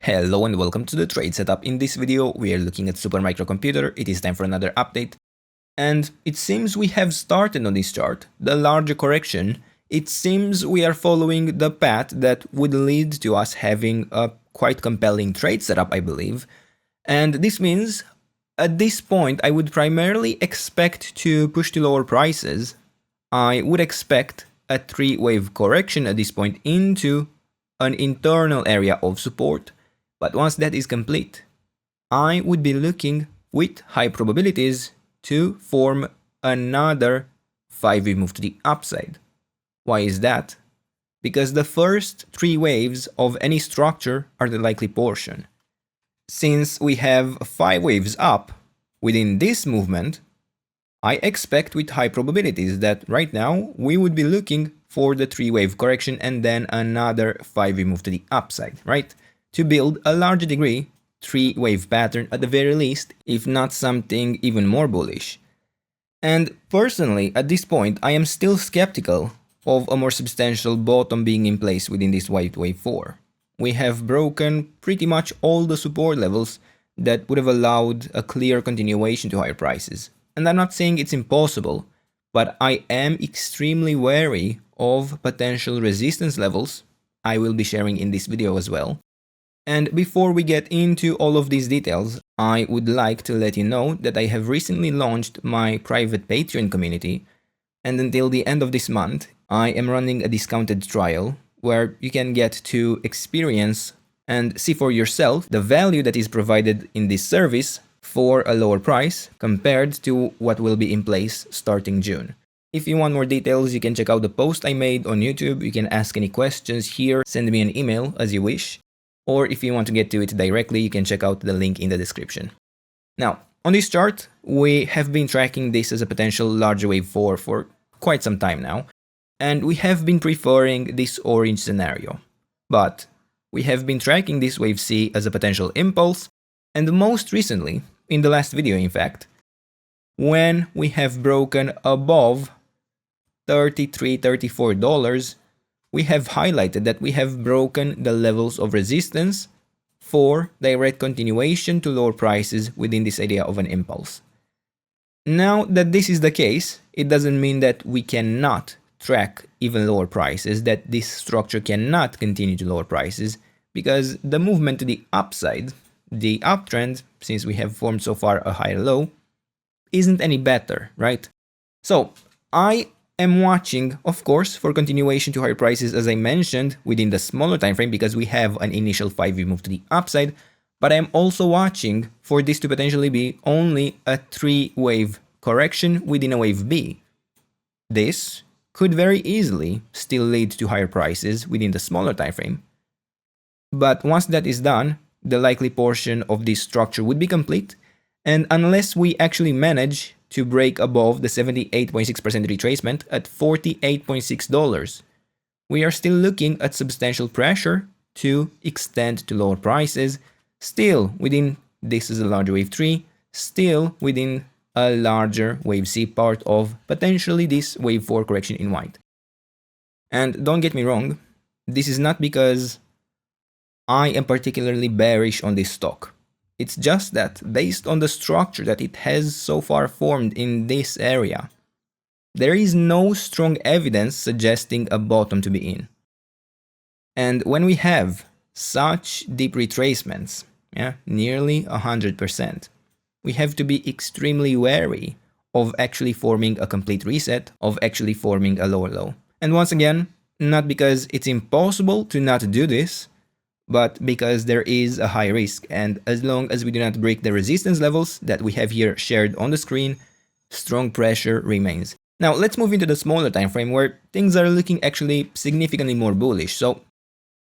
Hello and welcome to the trade setup. In this video, we are looking at Super Micro Computer. It is time for another update. And it seems we have started on this chart, the larger correction. It seems we are following the path that would lead to us having a quite compelling trade setup, I believe. And this means, at this point, I would primarily expect to push to lower prices. I would expect a three-wave correction at this point into an internal area of support. But once that is complete, I would be looking with high probabilities to form another 5-wave move to the upside. Why is that? Because the first three waves of any structure are the likely portion. Since we have 5 waves up within this movement, I expect with high probabilities that right now we would be looking for the 3-wave correction and then another 5-wave move to the upside, right? To build a larger degree 3-wave pattern at the very least, if not something even more bullish. And personally, at this point, I am still skeptical of a more substantial bottom being in place within this white wave 4. We have broken pretty much all the support levels that would have allowed a clear continuation to higher prices. And I'm not saying it's impossible, but I am extremely wary of potential resistance levels I will be sharing in this video as well. And before we get into all of these details, I would like to let you know that I have recently launched my private Patreon community, and until the end of this month, I am running a discounted trial where you can get to experience and see for yourself the value that is provided in this service for a lower price compared to what will be in place starting June. If you want more details, you can check out the post I made on YouTube. You can ask any questions here, send me an email as you wish. Or if you want to get to it directly, you can check out the link in the description. Now, on this chart, we have been tracking this as a potential larger wave 4 for quite some time now, and we have been preferring this orange scenario. But we have been tracking this wave C as a potential impulse, and most recently, in the last video in fact, when we have broken above $33, $34, we have highlighted that we have broken the levels of resistance for direct continuation to lower prices within this idea of an impulse. Now that this is the case, it doesn't mean that we cannot track even lower prices, that this structure cannot continue to lower prices, because the movement to the upside, the uptrend, since we have formed so far a higher low, isn't any better, right? So I am watching, of course, for continuation to higher prices, as I mentioned, within the smaller time frame, because we have an initial 5-wave move to the upside, but I am also watching for this to potentially be only a 3-wave correction within a wave B. This could very easily still lead to higher prices within the smaller time frame. But once that is done, the likely portion of this structure would be complete, and unless we actually manage to break above the 78.6% retracement at $48.6, we are still looking at substantial pressure to extend to lower prices, still within this is a larger wave 3, still within a larger wave C part of potentially this wave 4 correction in white. And don't get me wrong, this is not because I am particularly bearish on this stock. It's just that, based on the structure that it has so far formed in this area, there is no strong evidence suggesting a bottom to be in. And when we have such deep retracements, nearly 100%, we have to be extremely wary of actually forming a complete reset, of actually forming a lower low. And once again, not because it's impossible to not do this, but because there is a high risk, and as long as we do not break the resistance levels that we have here shared on the screen, strong pressure remains. Now let's move into the smaller time frame where things are looking actually significantly more bullish. So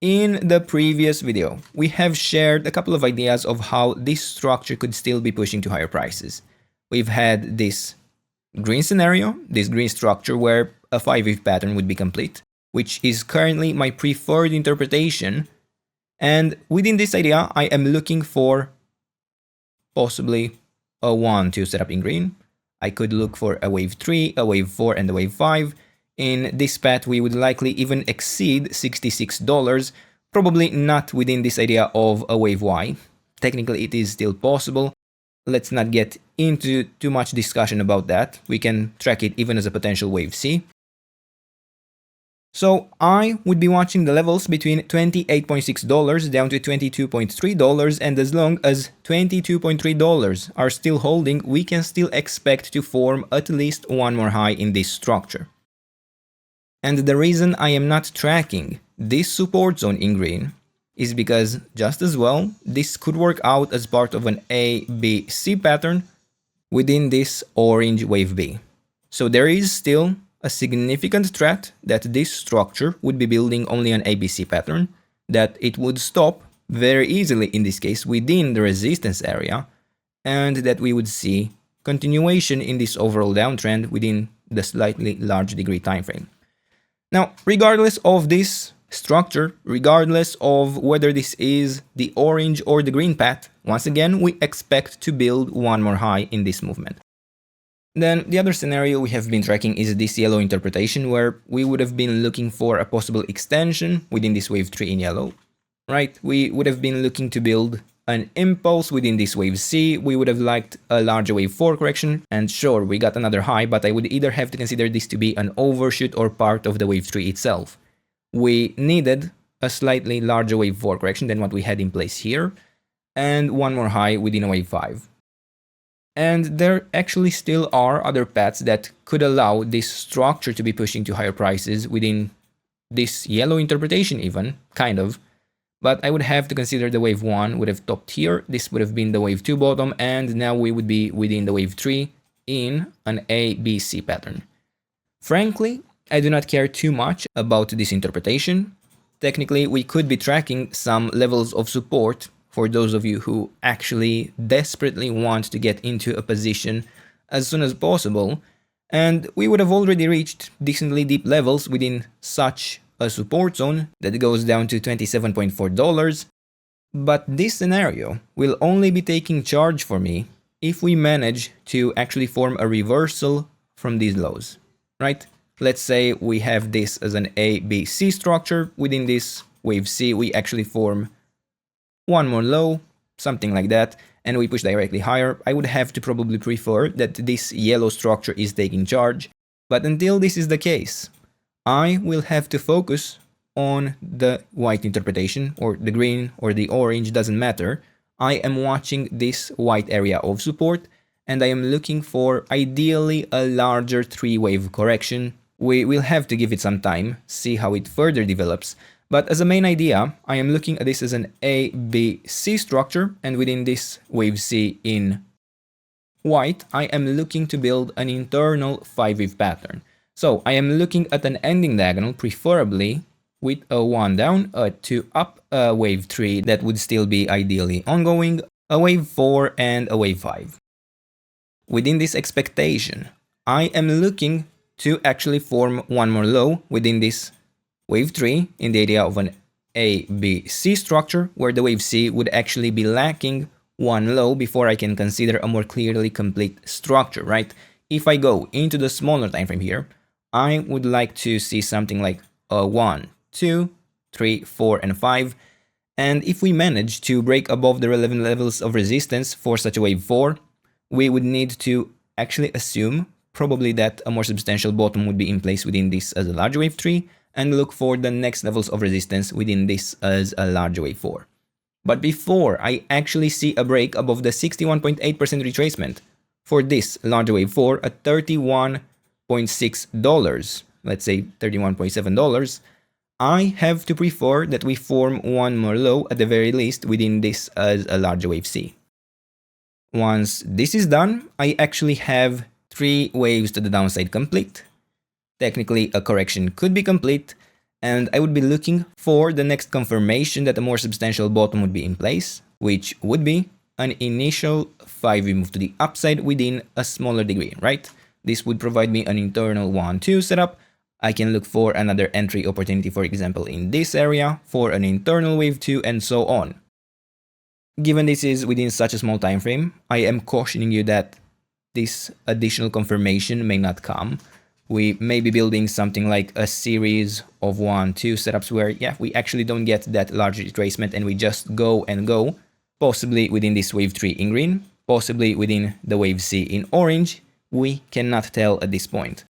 in the previous video, we have shared a couple of ideas of how this structure could still be pushing to higher prices. We've had this green scenario, this green structure where a 5-wave pattern would be complete, which is currently my preferred interpretation. And within this idea, I am looking for possibly a 1-2 setup in green. I could look for a wave 3, a wave 4, and a wave 5. In this path, we would likely even exceed $66, Probably not within this idea of a wave Y. Technically, it is still possible. Let's not get into too much discussion about that. We can track it even as a potential wave C. So I would be watching the levels between $28.6 down to $22.3, and as long as $22.3 are still holding, we can still expect to form at least one more high in this structure. And the reason I am not tracking this support zone in green is because just as well, this could work out as part of an A, B, C pattern within this orange wave B. So there is still a significant threat that this structure would be building only an ABC pattern, that it would stop very easily in this case within the resistance area, and that we would see continuation in this overall downtrend within the slightly large degree time frame. Now, regardless of this structure, regardless of whether this is the orange or the green path, once again, we expect to build one more high in this movement. Then the other scenario we have been tracking is this yellow interpretation, where we would have been looking for a possible extension within this wave 3 in yellow, right? We would have been looking to build an impulse within this wave C. We would have liked a larger wave 4 correction, and sure, we got another high, but I would either have to consider this to be an overshoot or part of the wave 3 itself. We needed a slightly larger wave 4 correction than what we had in place here, and one more high within a wave 5. And there actually still are other paths that could allow this structure to be pushing to higher prices within this yellow interpretation even, kind of. But I would have to consider the wave 1 would have topped here, this would have been the wave 2 bottom, and now we would be within the wave 3 in an A, B, C pattern. Frankly, I do not care too much about this interpretation. Technically, we could be tracking some levels of support for those of you who actually desperately want to get into a position as soon as possible, and we would have already reached decently deep levels within such a support zone that goes down to $27.4, but this scenario will only be taking charge for me if we manage to actually form a reversal from these lows, right? Let's say we have this as an A, B, C structure. Within this wave C, we actually form one more low, something like that, and we push directly higher. I would have to probably prefer that this yellow structure is taking charge, but until this is the case, I will have to focus on the white interpretation, or the green or the orange, doesn't matter. I am watching this white area of support, and I am looking for ideally a larger 3-wave correction. We will have to give it some time, see how it further develops. But as a main idea, I am looking at this as an A, B, C structure, and within this wave C in white, I am looking to build an internal 5-wave pattern. So I am looking at an ending diagonal, preferably with a 1 down, a 2 up, a wave 3 that would still be ideally ongoing, a wave 4, and a wave 5. Within this expectation, I am looking to actually form one more low within this wave 3 in the idea of an A, B, C structure, where the wave C would actually be lacking one low before I can consider a more clearly complete structure, right? If I go into the smaller time frame here, I would like to see something like a 1, 2, 3, 4, and 5. And if we manage to break above the relevant levels of resistance for such a wave 4, we would need to actually assume probably that a more substantial bottom would be in place within this as a large wave 3, and look for the next levels of resistance within this as a large wave 4. But before I actually see a break above the 61.8% retracement for this large wave 4 at $31.6, let's say $31.7, I have to prefer that we form one more low at the very least within this as a large wave C. Once this is done, I actually have 3 waves to the downside complete. Technically, a correction could be complete, and I would be looking for the next confirmation that a more substantial bottom would be in place, which would be an initial 5-wave move to the upside within a smaller degree, right? This would provide me an internal 1-2 setup. I can look for another entry opportunity, for example, in this area, for an internal wave 2, and so on. Given this is within such a small time frame, I am cautioning you that this additional confirmation may not come. we may be building something like a series of 1, 2 setups where, yeah, we actually don't get that large retracement and we just go and go, possibly within this wave 3 in green, possibly within the wave C in orange. We cannot tell at this point.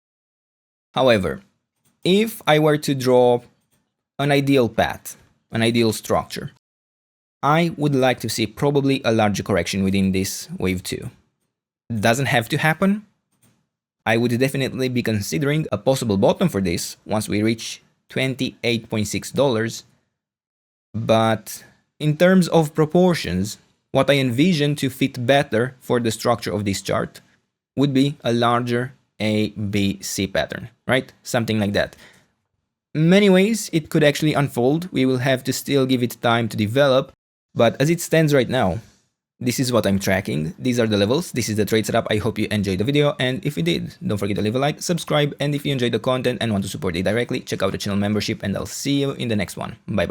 However, if I were to draw an ideal path, an ideal structure, I would like to see probably a larger correction within this wave 2. Doesn't have to happen. I would definitely be considering a possible bottom for this once we reach $28.6. But in terms of proportions, what I envision to fit better for the structure of this chart would be a larger A, B, C pattern, right? Something like that. Many ways it could actually unfold. We will have to still give it time to develop. But as it stands right now, this is what I'm tracking. These are the levels. This is the trade setup. I hope you enjoyed the video. And if you did, don't forget to leave a like, subscribe. And if you enjoyed the content and want to support it directly, check out the channel membership. And I'll see you in the next one. Bye bye.